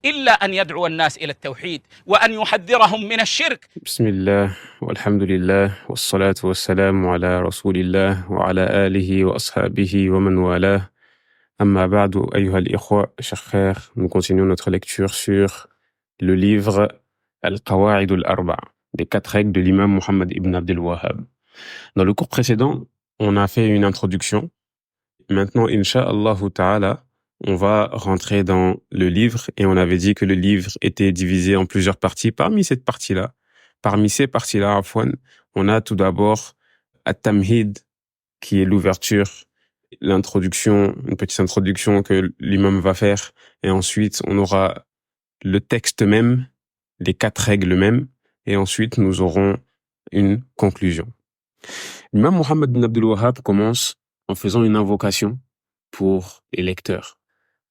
إلا أن يدعو الناس إلى التوحيد وأن يحذرهم من الشرك. بسم الله والحمد لله والصلاة والسلام على رسول الله وعلى آله وأصحابه ومن والاه. Amma ba'du, ayyuha al-ikhwa, chers frères, nous continuons notre lecture sur le livre Al-Qawa'id al-Arba', les 4 règles de l'imam Muhammad ibn Abdul Wahhab. Dans le cours précédent, on a fait une introduction. Maintenant, Inch'Allah ta'ala, on va rentrer dans le livre et on avait dit que le livre était divisé en plusieurs parties. Parmi ces parties-là, Afwan, on a tout d'abord At-Tamhid, qui est l'ouverture, l'introduction, une petite introduction que l'imam va faire. Et ensuite, on aura le texte même, les 4 règles mêmes. Et ensuite, nous aurons une conclusion. L'imam Muhammad ibn Abdul Wahhab commence en faisant une invocation pour les lecteurs.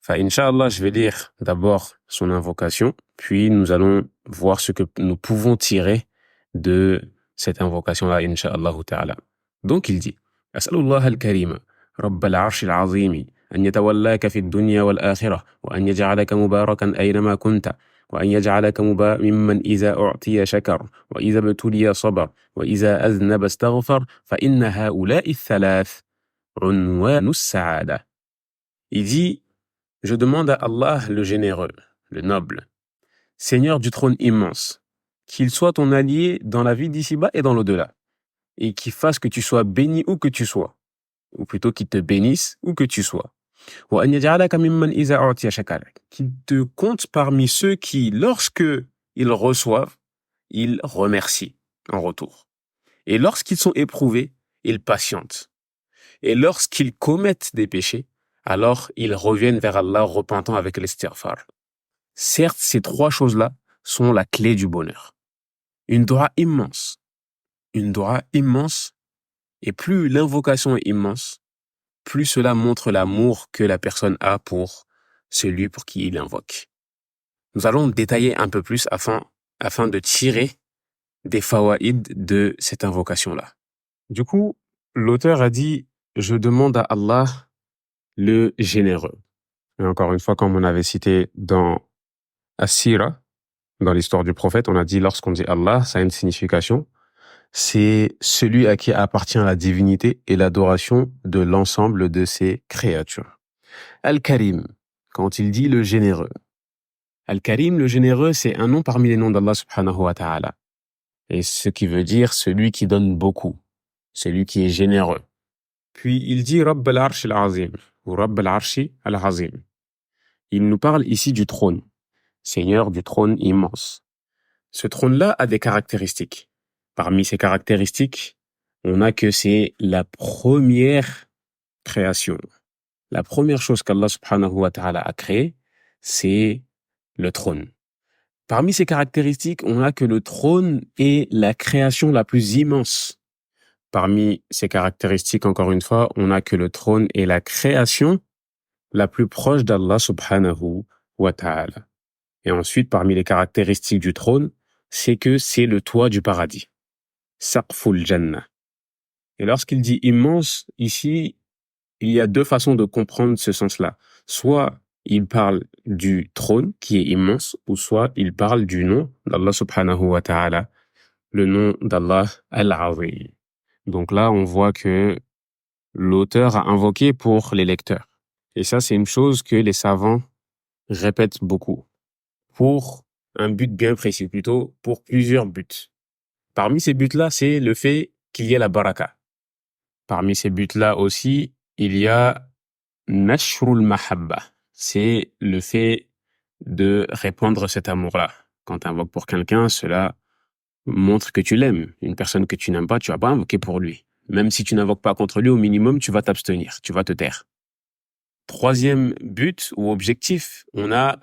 Enfin, Inch'Allah, je vais lire d'abord son invocation, puis nous allons voir ce que nous pouvons tirer de cette invocation-là, Inch'Allah ta'ala. Donc, il dit, As'alullah al-Karima, Rabb al-Arsh al-Azimi, أن يتولاك في الدنيا والآخرة وأن يجعلك مباركا أينما كنت وأن يجعلك ممن إذا أعطي شكر وإذا ابتلي صبر وإذا أذنب استغفر فإن هؤلاء الثلاث عنوان السعادة. Il dit, je demande à Allah le généreux, le noble, Seigneur du trône immense, qu'il soit ton allié dans la vie d'ici-bas et dans l'au-delà, et qu'il fasse que tu sois béni où que tu sois, ou plutôt qu'il te bénisse où que tu sois. Qu'il te compte parmi ceux qui, lorsque ils reçoivent, ils remercient en retour. Et lorsqu'ils sont éprouvés, ils patientent. Et lorsqu'ils commettent des péchés, alors ils reviennent vers Allah repentant avec l'istighfar. Certes, ces 3 choses-là sont la clé du bonheur. Une dua immense, et plus l'invocation est immense, plus cela montre l'amour que la personne a pour celui pour qui il invoque. Nous allons détailler un peu plus afin de tirer des fawaïd de cette invocation-là. Du coup, l'auteur a dit « Je demande à Allah le généreux ». Et encore une fois, comme on avait cité dans As-Sira, dans l'histoire du prophète, on a dit lorsqu'on dit Allah, ça a une signification. C'est celui à qui appartient la divinité et l'adoration de l'ensemble de ses créatures. Al-Karim, quand il dit le généreux. Al-Karim, le généreux, c'est un nom parmi les noms d'Allah subhanahu wa ta'ala. Et ce qui veut dire celui qui donne beaucoup, celui qui est généreux. Puis il dit Rabb al-Arsh al-Azim, ou Rabb al-Arsh al-Azim. Il nous parle ici du trône, Seigneur du trône immense. Ce trône-là a des caractéristiques. Parmi ces caractéristiques, on a que c'est la première création. La première chose qu'Allah subhanahu wa ta'ala a créée, c'est le trône. Parmi ces caractéristiques, on a que le trône est la création la plus immense. Parmi ces caractéristiques, encore une fois, on a que le trône est la création la plus proche d'Allah subhanahu wa ta'ala. Et ensuite, parmi les caractéristiques du trône, c'est que c'est le toit du paradis. Saqful Jannah. Et lorsqu'il dit immense, ici, il y a 2 façons de comprendre ce sens-là. Soit il parle du trône qui est immense, ou soit il parle du nom d'Allah subhanahu wa ta'ala, le nom d'Allah Al-Azim. Donc là, on voit que l'auteur a invoqué pour les lecteurs. Et ça, c'est une chose que les savants répètent beaucoup. Pour un but bien précis, plutôt pour plusieurs buts. Parmi ces buts-là, c'est le fait qu'il y ait la baraka. Parmi ces buts-là aussi, il y a Nashrul Mahabba. C'est le fait de répandre cet amour-là. Quand tu invoques pour quelqu'un, cela montre que tu l'aimes. Une personne que tu n'aimes pas, tu vas pas invoquer pour lui. Même si tu n'invoques pas contre lui, au minimum, tu vas t'abstenir, tu vas te taire. 3e but ou objectif, on a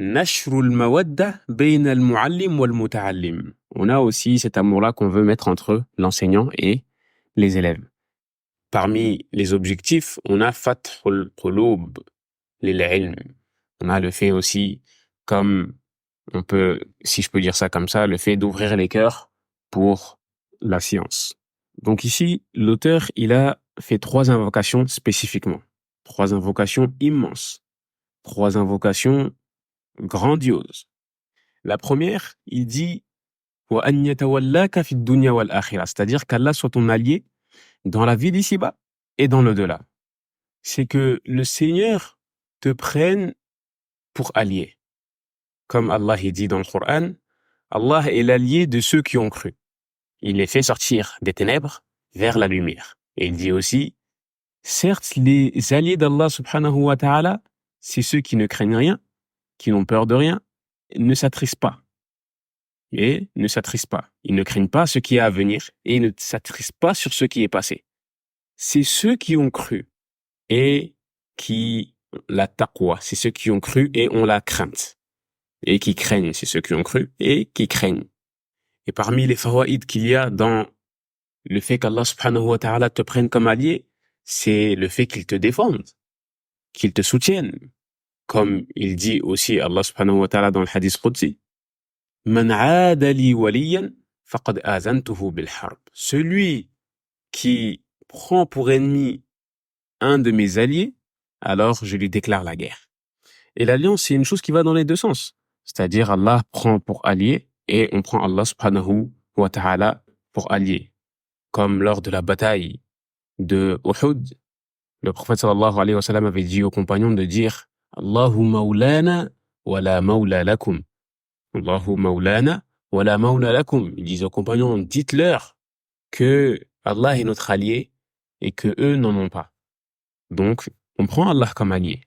Nashrul Mawadda bayna al-muallim wal muta'allim. On a aussi cet amour-là qu'on veut mettre entre l'enseignant et les élèves. Parmi les objectifs, on a Fathul Qulub lil ilm. On a le fait aussi, comme on peut, si je peux dire ça comme ça, le fait d'ouvrir les cœurs pour la science. Donc ici, l'auteur, il a fait 3 invocations spécifiquement. 3 invocations immenses. 3 invocations grandioses. La première, il dit وَأَنْ يَتَوَلَّاكَ فِي الدُّنْيَا وَالْآخِرَةِ, c'est-à-dire qu'Allah soit ton allié dans la vie d'ici-bas et dans l'au-delà. C'est que le Seigneur te prenne pour allié. Comme Allah il dit dans le Coran, Allah est l'allié de ceux qui ont cru. Il les fait sortir des ténèbres vers la lumière. Et il dit aussi, certes, les alliés d'Allah subhanahu wa ta'ala, c'est ceux qui ne craignent rien, qui n'ont peur de rien, ne s'attristent pas. Et ne s'attristent pas. Ils ne craignent pas ce qui est à venir et ils ne s'attristent pas sur ce qui est passé. C'est ceux qui ont cru et qui la taqwa, c'est ceux qui ont cru et ont la crainte. Et qui craignent, c'est ceux qui ont cru et qui craignent. Et parmi les fawaïd qu'il y a dans le fait qu'Allah subhanahu wa ta'ala te prenne comme allié, c'est le fait qu'il te défende, qu'il te soutienne. Comme il dit aussi Allah subhanahu wa ta'ala dans le hadith Qudsi, Man 'aada li waliyan faqad azantuhu bil harb. Celui qui prend pour ennemi un de mes alliés, alors je lui déclare la guerre. Et l'alliance, c'est une chose qui va dans les deux sens. C'est-à-dire Allah prend pour allié et on prend Allah subhanahu wa ta'ala pour allié. Comme lors de la bataille de Uhud, le prophète sallallahu alayhi wa sallam avait dit aux compagnons de dire Allahu maulana wa la maula lakum. Allahu maulana wa la maula lakum. Il disait aux compagnons, dites-leur que Allah est notre allié et que eux n'en ont pas. Donc, on prend Allah comme allié.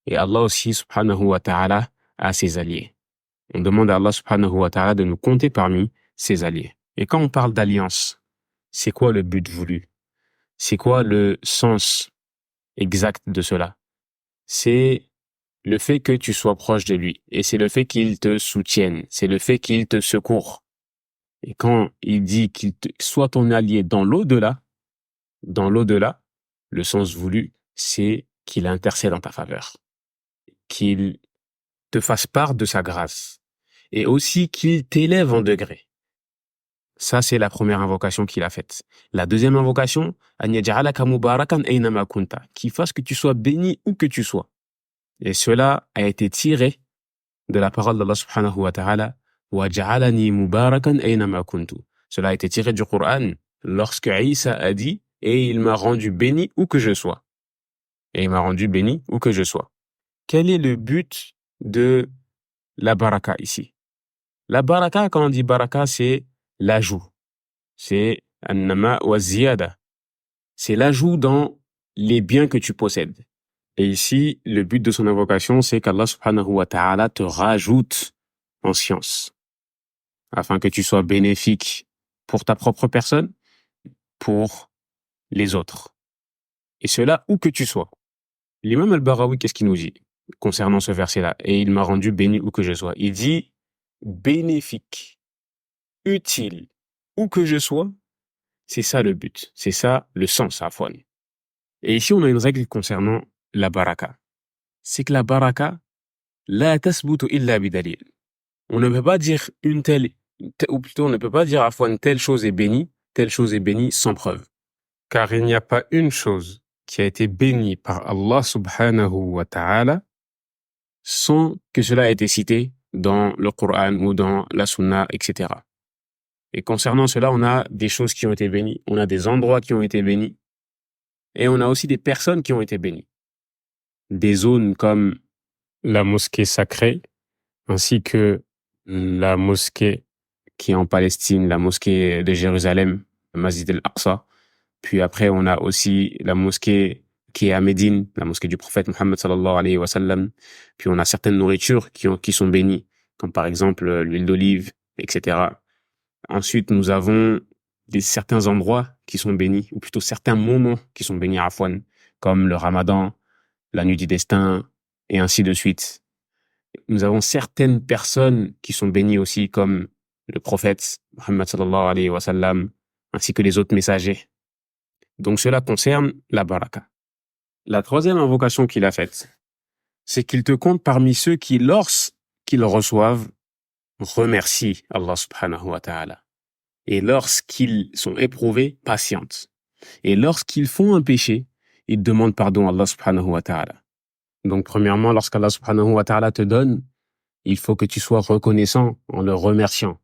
Et Allah aussi, subhanahu wa ta'ala, a ses alliés. On demande à Allah subhanahu wa ta'ala de nous compter parmi ses alliés. Et quand on parle d'alliance, c'est quoi le but voulu? C'est quoi le sens exact de cela? C'est le fait que tu sois proche de lui. Et c'est le fait qu'il te soutienne. C'est le fait qu'il te secourt. Et quand il dit qu'il soit ton allié dans l'au-delà, le sens voulu, c'est qu'il intercède en ta faveur. Qu'il te fasse part de sa grâce. Et aussi qu'il t'élève en degré. Ça, c'est la première invocation qu'il a faite. La deuxième invocation, an yaj'alaka mubarakan aynama kunta, qui fasse que tu sois béni où que tu sois. Et cela a été tiré de la parole d'Allah subhanahu wa ta'ala, wa ja'alani mubarakan aynama kuntu. Cela a été tiré du Coran lorsque Isa a dit, et il m'a rendu béni où que je sois. Et il m'a rendu béni où que je sois. Quel est le but de la baraka ici? La baraka, quand on dit baraka, c'est l'ajout. C'est an-nama wa ziyada. C'est l'ajout dans les biens que tu possèdes. Et ici, le but de son invocation, c'est qu'Allah subhanahu wa ta'ala te rajoute en science. Afin que tu sois bénéfique pour ta propre personne, pour les autres. Et cela où que tu sois. L'imam al-Barawi, qu'est-ce qu'il nous dit concernant ce verset-là? Et il m'a rendu béni où que je sois. Il dit bénéfique, utile, où que je sois, c'est ça le but. C'est ça le sens, Afwan. Et ici, on a une règle concernant la baraka. C'est que la baraka, la tasbutu illa bidalil. On ne peut pas dire une telle, ou plutôt on ne peut pas dire Afwan, telle chose est bénie sans preuve. Car il n'y a pas une chose qui a été bénie par Allah subhanahu wa ta'ala sans que cela ait été cité dans le Coran ou dans la Sunna, etc. Et concernant cela, on a des choses qui ont été bénies, on a des endroits qui ont été bénis, et on a aussi des personnes qui ont été bénies. Des zones comme la mosquée sacrée, ainsi que la mosquée qui est en Palestine, la mosquée de Jérusalem, le Masjid al-Aqsa. Puis après, on a aussi la mosquée qui est à Médine, la mosquée du prophète Mohammed sallallahu alayhi wa sallam. Puis on a certaines nourritures qui sont bénies, comme par exemple l'huile d'olive, etc. Ensuite, nous avons certains endroits qui sont bénis, ou plutôt certains moments qui sont bénis à Afwan, comme le Ramadan, la nuit du destin, et ainsi de suite. Nous avons certaines personnes qui sont bénies aussi, comme le prophète Mohammed sallallahu alayhi wa sallam, ainsi que les autres messagers. Donc cela concerne la baraka. La troisième invocation qu'il a faite, c'est qu'il te compte parmi ceux qui, lorsqu'ils reçoivent, remercient Allah subhanahu wa ta'ala. Et lorsqu'ils sont éprouvés, patientent. Et lorsqu'ils font un péché, ils demandent pardon à Allah subhanahu wa ta'ala. Donc premièrement, lorsqu'Allah subhanahu wa ta'ala te donne, il faut que tu sois reconnaissant en le remerciant.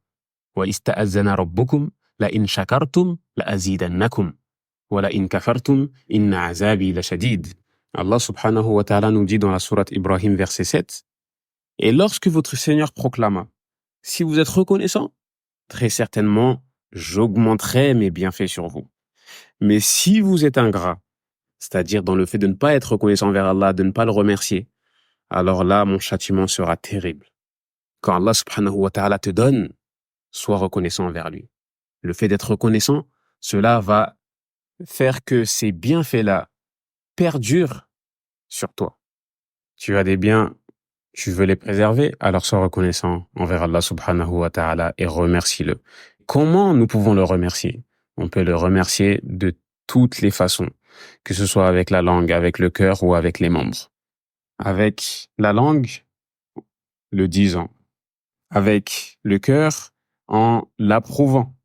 وَإِذْ تَأَذَّنَ رَبُّكُمْ لَإِنْ شَكَرْتُمْ لَأَزِيدَنَّكُمْ وَلَإِنْ كَفَرْتُمْ إِنَّ عَذَابِي لَشَدِيدٌ. Allah subhanahu wa ta'ala nous dit dans la sourate Ibrahim verset 7, et lorsque votre Seigneur proclama, si vous êtes reconnaissant, très certainement, j'augmenterai mes bienfaits sur vous. Mais si vous êtes ingrat, c'est-à-dire dans le fait de ne pas être reconnaissant envers Allah, de ne pas le remercier, alors là, mon châtiment sera terrible. Quand Allah subhanahu wa ta'ala te donne, sois reconnaissant envers lui. Le fait d'être reconnaissant, cela va faire que ces bienfaits-là perdurent sur toi. Tu as des biens, tu veux les préserver, alors sois reconnaissant envers Allah subhanahu wa ta'ala et remercie-le. Comment nous pouvons le remercier? On peut le remercier de toutes les façons, que ce soit avec la langue, avec le cœur ou avec les membres. Avec la langue, le disant. Avec le cœur, en l'approuvant.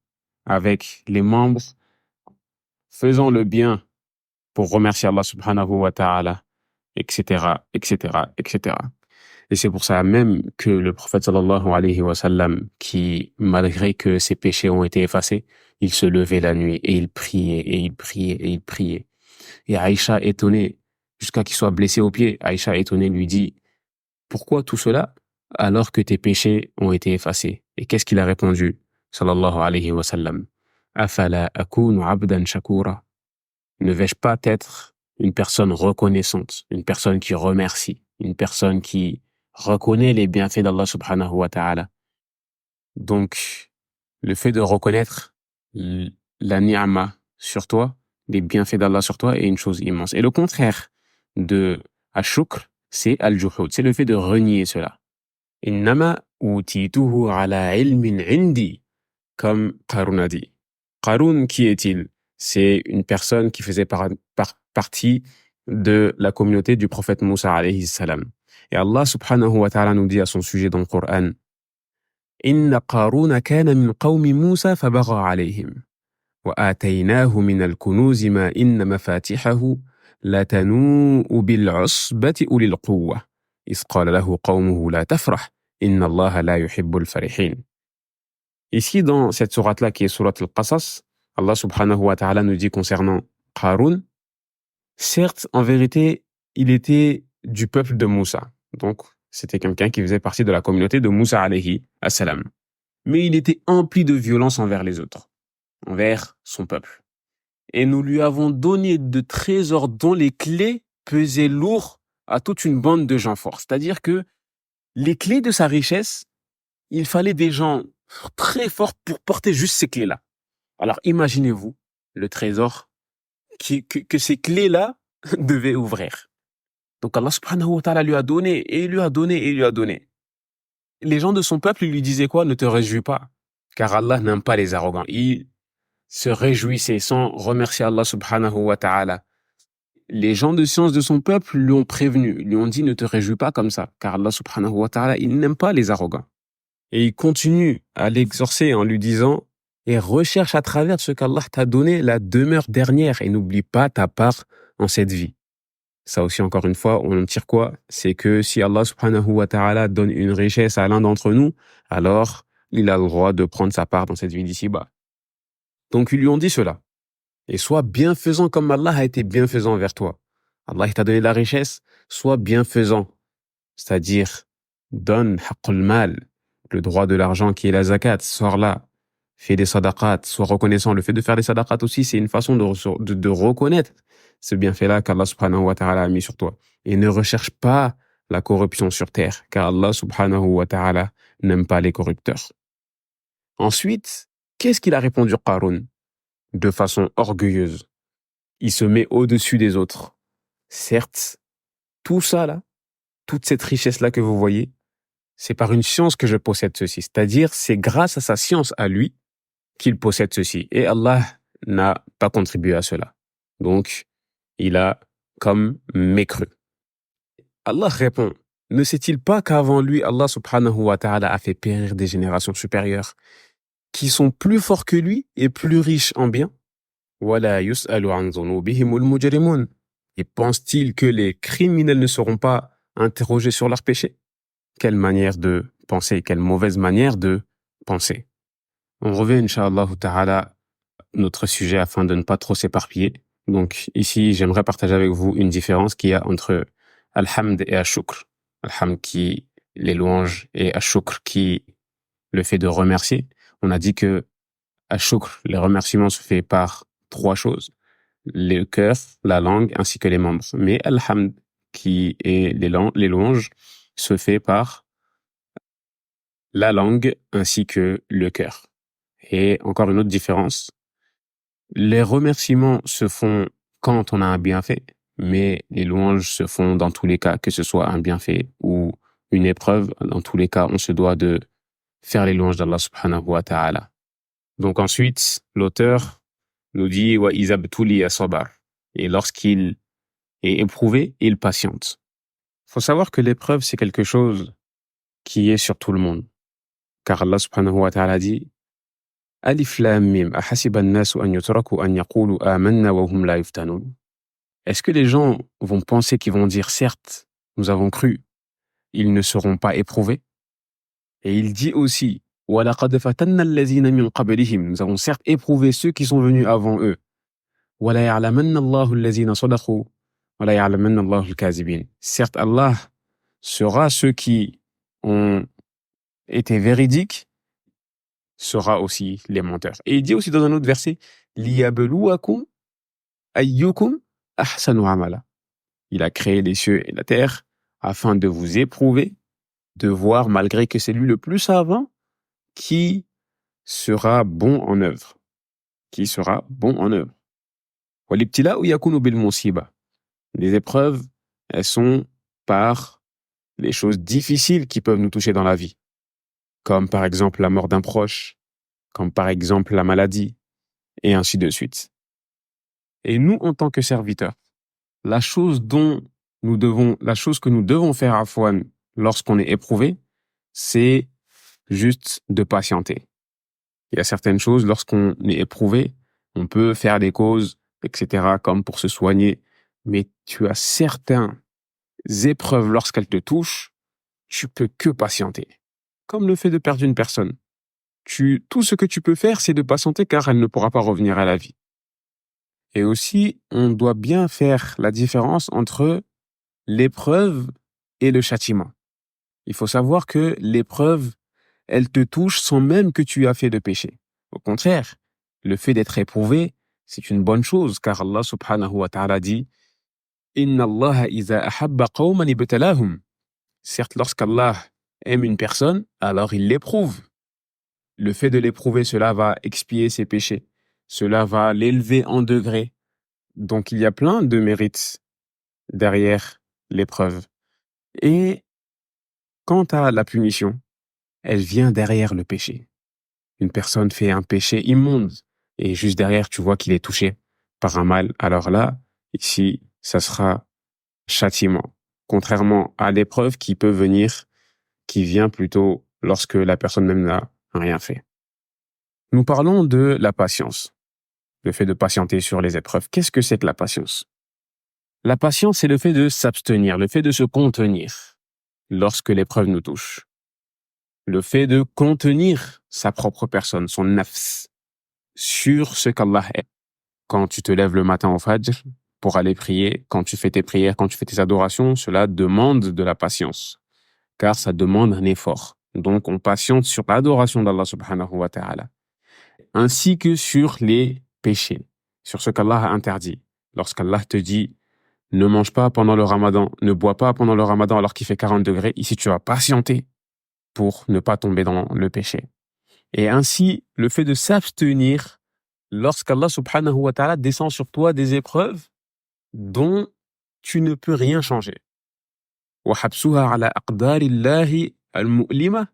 Avec les membres, faisant le bien pour remercier Allah subhanahu wa ta'ala, etc., etc., etc. Et c'est pour ça même que le prophète sallallahu alayhi wa sallam, qui, malgré que ses péchés ont été effacés, il se levait la nuit et il priait, et il priait, et il priait. Et Aïcha, étonnée, jusqu'à qu'il soit blessé au pied, Aïcha, étonnée, lui dit, pourquoi tout cela alors que tes péchés ont été effacés? Et qu'est-ce qu'il a répondu, sallallahu alayhi wa sallam? Afala akunu abdan shakura. Ne vais-je pas être une personne reconnaissante, une personne qui remercie, une personne qui reconnaît les bienfaits d'Allah subhanahu wa ta'ala? Donc, le fait de reconnaître la ni'ma sur toi, les bienfaits d'Allah sur toi est une chose immense. Et le contraire de ash-shukr, c'est al-juhud, c'est le fait de renier cela. Innama utituhu ala ilmin indi, comme Qarun a dit. Qarun, qui est-il? C'est une personne qui faisait partie de la communauté du prophète Moussa alayhi salam. Et Allah subhanahu wa ta'ala nous dit à son sujet dans le Coran, Inna Qaruna kana min qawmi Moussa fabagha alayhim. Wa ataynahu min al-kunuz ma inna mafatihahu latanu'u bil-'usbati ulil quwwa. إذ قال له قومه لا تفرح إن الله لا يحب الفرحين. Ici, dans cette sourate-là qui est sourate al-Qasas, Allah subhanahu wa ta'ala nous dit concernant Qarun, certes, en vérité, il était du peuple de Moussa. Donc, c'était quelqu'un qui faisait partie de la communauté de Moussa alayhi salam. Mais il était empli de violence envers les autres, envers son peuple. Et nous lui avons donné de trésors dont les clés pesaient lourd à toute une bande de gens forts. C'est-à-dire que les clés de sa richesse, il fallait des gens très forts pour porter juste ces clés-là. Alors imaginez-vous le trésor que ces clés-là devaient ouvrir. Donc Allah subhanahu wa ta'ala lui a donné, et il lui a donné, et il lui a donné. Les gens de son peuple lui disaient quoi? Ne te réjouis pas, car Allah n'aime pas les arrogants. Il se réjouissait sans remercier Allah subhanahu wa ta'ala. Les gens de science de son peuple lui ont prévenu, lui ont dit ne te réjouis pas comme ça, car Allah subhanahu wa ta'ala, il n'aime pas les arrogants. Et il continue à l'exhorcer en lui disant, et recherche à travers ce qu'Allah t'a donné la demeure dernière et n'oublie pas ta part en cette vie. Ça aussi, encore une fois, on en tire quoi? C'est que si Allah subhanahu wa ta'ala donne une richesse à l'un d'entre nous, alors il a le droit de prendre sa part dans cette vie d'ici-bas. Donc ils lui ont dit cela. Et sois bienfaisant comme Allah a été bienfaisant envers toi. Allah t'a donné de la richesse, sois bienfaisant. C'est-à-dire, donne haqqul mal, le droit de l'argent qui est la zakat, sors là, fais des sadaqat, sois reconnaissant. Le fait de faire des sadaqat aussi, c'est une façon de reconnaître ce bienfait-là qu'Allah subhanahu wa ta'ala a mis sur toi. Et ne recherche pas la corruption sur terre, car Allah subhanahu wa ta'ala n'aime pas les corrupteurs. Ensuite, qu'est-ce qu'il a répondu Qarun? De façon orgueilleuse. Il se met au-dessus des autres. Certes, tout ça là, toute cette richesse-là que vous voyez, c'est par une science que je possède ceci. C'est-à-dire, c'est grâce à sa science à lui qu'il possède ceci. Et Allah n'a pas contribué à cela. Donc, il a comme mécru. Allah répond, ne sait-il pas qu'avant lui, Allah subhanahu wa ta'ala a fait périr des générations supérieures qui sont plus forts que lui et plus riches en biens? Et pense-t-il que les criminels ne seront pas interrogés sur leurs péchés? quelle manière de penser, quelle mauvaise manière de penser. On revient, Inch'Allah ta'ala, à notre sujet afin de ne pas trop s'éparpiller. Donc, ici, j'aimerais partager avec vous une différence qu'il y a entre Al-Hamd et Ash-Shukr. Al-Hamd qui les louanges et Ash-Shukr qui le fait de remercier. On a dit que Ash-Shukr, les remerciements se fait par 3 choses. Le cœur, la langue, ainsi que les membres. Mais Al-Hamd, qui est les louanges, se fait par la langue ainsi que le cœur. Et encore une autre différence, les remerciements se font quand on a un bienfait, mais les louanges se font dans tous les cas, que ce soit un bienfait ou une épreuve. Dans tous les cas, on se doit de faire les louanges d'Allah subhanahu wa ta'ala. Donc ensuite, l'auteur nous dit « Wa izabtuli asabar » et lorsqu'il est éprouvé, il patiente. Il faut savoir que l'épreuve, c'est quelque chose qui est sur tout le monde. Car Allah subhanahu wa ta'ala dit Alif Lam Mim, ahasiba an-nasu an yutraku an yaqulu amanna wa hum la yuftanun. Est-ce que les gens vont penser qu'ils vont dire certes, nous avons cru, ils ne seront pas éprouvés? Et il dit aussi wa laqad fatanna allazina min qablihim, nous avons certes éprouvé ceux qui sont venus avant eux. Wa la ya'lamanna Allahu allazina sadaqu wa la ya'lamanna Allahu al-kazibin. Certes, Allah sera ceux qui ont été véridiques, sera aussi les menteurs. Et il dit aussi dans un autre verset liyabluwakum ayyukum ahsanu amala. Il a créé les cieux et la terre afin de vous éprouver, de voir, malgré que c'est lui le plus savant, qui sera bon en œuvre. Qui sera bon en œuvre. Walibtila'u yakunu bil musiba. Les épreuves, elles sont par les choses difficiles qui peuvent nous toucher dans la vie. Comme par exemple la mort d'un proche, comme par exemple la maladie, et ainsi de suite. Et nous, en tant que serviteurs, la chose que nous devons faire à Afwan lorsqu'on est éprouvé, c'est juste de patienter. Il y a certaines choses, lorsqu'on est éprouvé, on peut faire des causes, etc., comme pour se soigner, mais tu as certaines épreuves, lorsqu'elles te touchent, tu peux que patienter. Comme le fait de perdre une personne. Tout ce que tu peux faire, c'est de patienter car elle ne pourra pas revenir à la vie. Et aussi, on doit bien faire la différence entre l'épreuve et le châtiment. Il faut savoir que l'épreuve, elle te touche sans même que tu aies fait de péché. Au contraire, le fait d'être éprouvé, c'est une bonne chose car Allah subhanahu wa ta'ala dit « Inna Allah iza ahabba qawman ibtalahum » Certes, lorsqu'Allah aime une personne, alors il l'éprouve. Le fait de l'éprouver, cela va expier ses péchés. Cela va l'élever en degrés. Donc, il y a plein de mérites derrière l'épreuve. Et quant à la punition, elle vient derrière le péché. Une personne fait un péché immonde et juste derrière, tu vois qu'il est touché par un mal. Alors là, ici, ça sera châtiment. Contrairement à l'épreuve qui vient plutôt lorsque la personne même n'a rien fait. Nous parlons de la patience, le fait de patienter sur les épreuves. Qu'est-ce que c'est que la patience? La patience, c'est le fait de s'abstenir, le fait de se contenir lorsque l'épreuve nous touche. Le fait de contenir sa propre personne, son nafs, sur ce qu'Allah est. Quand tu te lèves le matin au Fajr pour aller prier, quand tu fais tes prières, quand tu fais tes adorations, cela demande de la patience, car ça demande un effort. Donc, on patiente sur l'adoration d'Allah subhanahu wa ta'ala, ainsi que sur les péchés, sur ce qu'Allah a interdit. Lorsqu'Allah te dit « Ne mange pas pendant le ramadan, ne bois pas pendant le ramadan alors qu'il fait 40 degrés », ici tu vas patienter pour ne pas tomber dans le péché. Et ainsi, le fait de s'abstenir lorsqu'Allah subhanahu wa ta'ala descend sur toi des épreuves dont tu ne peux rien changer. وَحَبْسُهَا عَلَى أَقْدَارِ اللَّهِ الْمُؤْلِمَةِ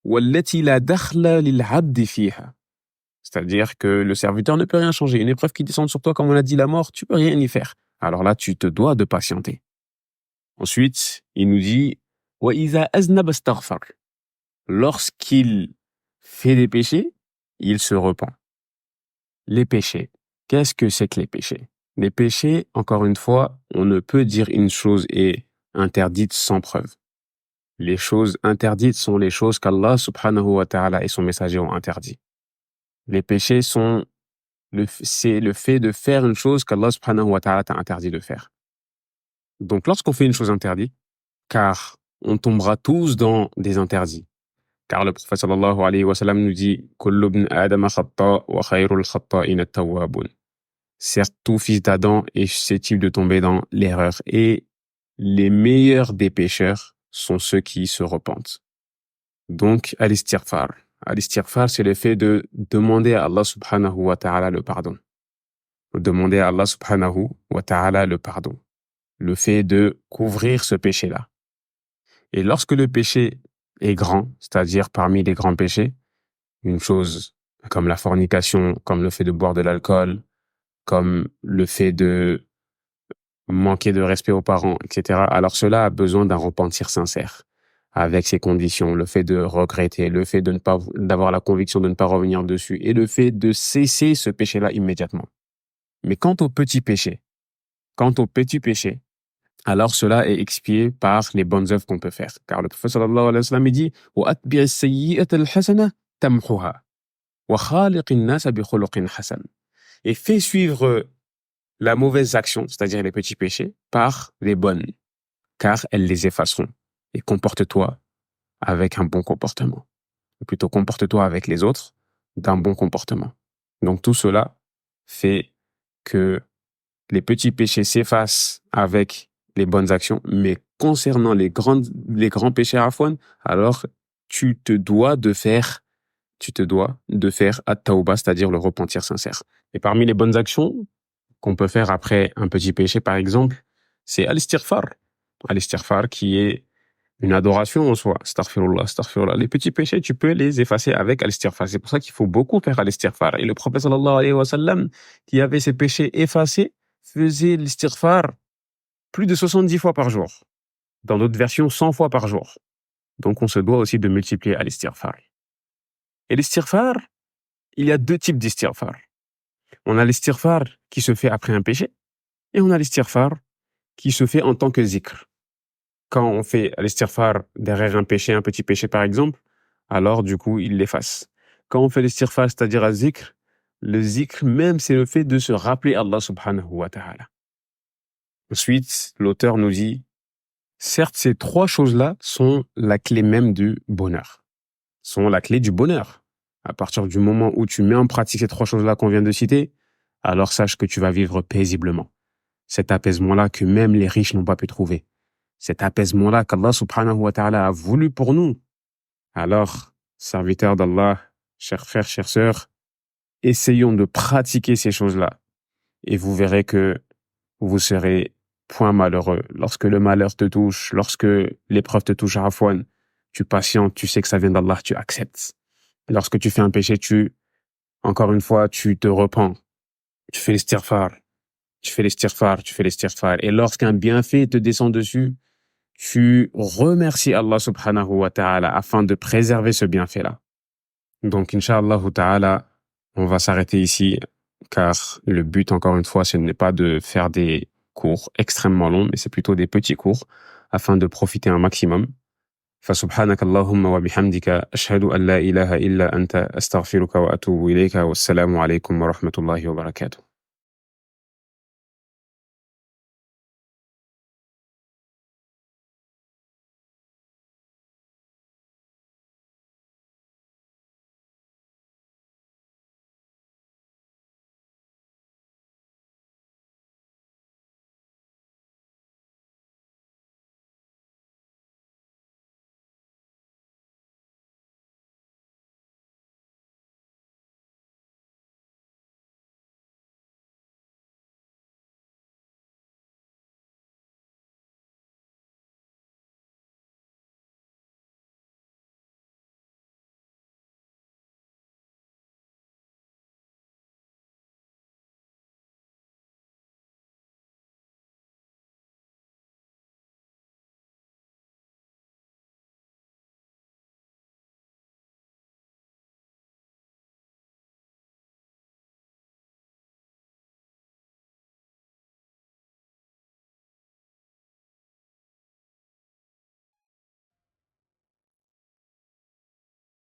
وَالَّتِي لَا دَخْلَ لِلْعَبْدِ فِيهَا. C'est-à-dire que le serviteur ne peut rien changer. Une épreuve qui descend sur toi, comme on a dit, la mort, tu peux rien y faire. Alors là, tu te dois de patienter. Ensuite, il nous dit وَإِذَا أَذْنَبَ اسْتَغْفَرَ. Lorsqu'il fait des péchés, il se repent. Les péchés. Qu'est-ce que c'est que les péchés? Les péchés, encore une fois, on ne peut dire une chose est interdite sans preuve. Les choses interdites sont les choses qu'Allah subhanahu wa ta'ala et son messager ont interdit. Les péchés c'est le fait de faire une chose qu'Allah subhanahu wa ta'ala t'a interdit de faire. Donc, lorsqu'on fait une chose interdite, car on tombera tous dans des interdits. Car le prophète sallallahu alayhi wa sallam nous dit Kullu ibn Adama khata wa khayrul khata'ina at-tawwabun. Certes, tout fils d'Adam est susceptible de tomber dans l'erreur et les meilleurs des pécheurs sont ceux qui se repentent. Donc, al-istighfar. Al-istighfar, c'est le fait de demander à Allah subhanahu wa ta'ala le pardon. Demander à Allah subhanahu wa ta'ala le pardon. Le fait de couvrir ce péché-là. Et lorsque le péché est grand, c'est-à-dire parmi les grands péchés, une chose comme la fornication, comme le fait de boire de l'alcool, comme le fait de manquer de respect aux parents, etc. Alors cela a besoin d'un repentir sincère avec ces conditions, le fait de regretter, le fait de ne pas, d'avoir la conviction de ne pas revenir dessus et le fait de cesser ce péché-là immédiatement. Mais quant au petit péché, alors cela est expié par les bonnes œuvres qu'on peut faire. Car le prophète sallallahu alayhi wa sallam dit وَأَتْبِعِ السَّيِّئَةَ الْحَسَنَةَ تَمْحُهَا وَخَالِقِ النَّاسَ بِخُلُقٍ حَسَنٍ. Et fais suivre la mauvaise action, c'est-à-dire les petits péchés, par les bonnes, car elles les effaceront. Et comporte-toi avec un bon comportement. Ou plutôt, comporte-toi avec les autres d'un bon comportement. Donc tout cela fait que les petits péchés s'effacent avec les bonnes actions, mais concernant les grands péchés afwan, alors tu te dois de faire at-tawbah, c'est-à-dire le repentir sincère. Et parmi les bonnes actions qu'on peut faire après un petit péché, par exemple, c'est al-istighfar. Al-istighfar qui est une adoration en soi. Astaghfirullah, astaghfirullah. Les petits péchés, tu peux les effacer avec al-istighfar. C'est pour ça qu'il faut beaucoup faire al-istighfar. Et le prophète sallallahu alayhi wa sallam, qui avait ses péchés effacés, faisait l'istighfar plus de 70 fois par jour. Dans d'autres versions, 100 fois par jour. Donc on se doit aussi de multiplier al-istighfar. Et l'istighfar, il y a deux types d'istighfar. On a l'istighfar qui se fait après un péché et on a l'istighfar qui se fait en tant que zikr. Quand on fait l'istighfar derrière un péché, un petit péché par exemple, alors du coup il l'efface. Quand on fait l'istighfar, c'est-à-dire un zikr, le zikr même c'est le fait de se rappeler Allah subhanahu wa ta'ala. Ensuite, l'auteur nous dit, certes ces trois choses-là sont la clé même du bonheur. Sont la clé du bonheur. À partir du moment où tu mets en pratique ces trois choses-là qu'on vient de citer, alors sache que tu vas vivre paisiblement. Cet apaisement-là que même les riches n'ont pas pu trouver. Cet apaisement-là qu'Allah subhanahu wa ta'ala a voulu pour nous. Alors, serviteurs d'Allah, chers frères, chères sœurs, essayons de pratiquer ces choses-là. Et vous verrez que vous serez point malheureux. Lorsque le malheur te touche, lorsque l'épreuve te touche à afwan, tu patientes, tu sais que ça vient d'Allah, tu acceptes. Lorsque tu fais un péché, encore une fois, tu te repens. Tu fais l'istighfar. Et lorsqu'un bienfait te descend dessus, tu remercies Allah subhanahu wa ta'ala afin de préserver ce bienfait-là. Donc, incha'Allah ta'ala, on va s'arrêter ici, car le but, encore une fois, ce n'est pas de faire des cours extrêmement longs, mais c'est plutôt des petits cours afin de profiter un maximum. فسبحانك اللهم وبحمدك أشهد أن لا إله إلا أنت أستغفرك وأتوب إليك والسلام عليكم ورحمة الله وبركاته.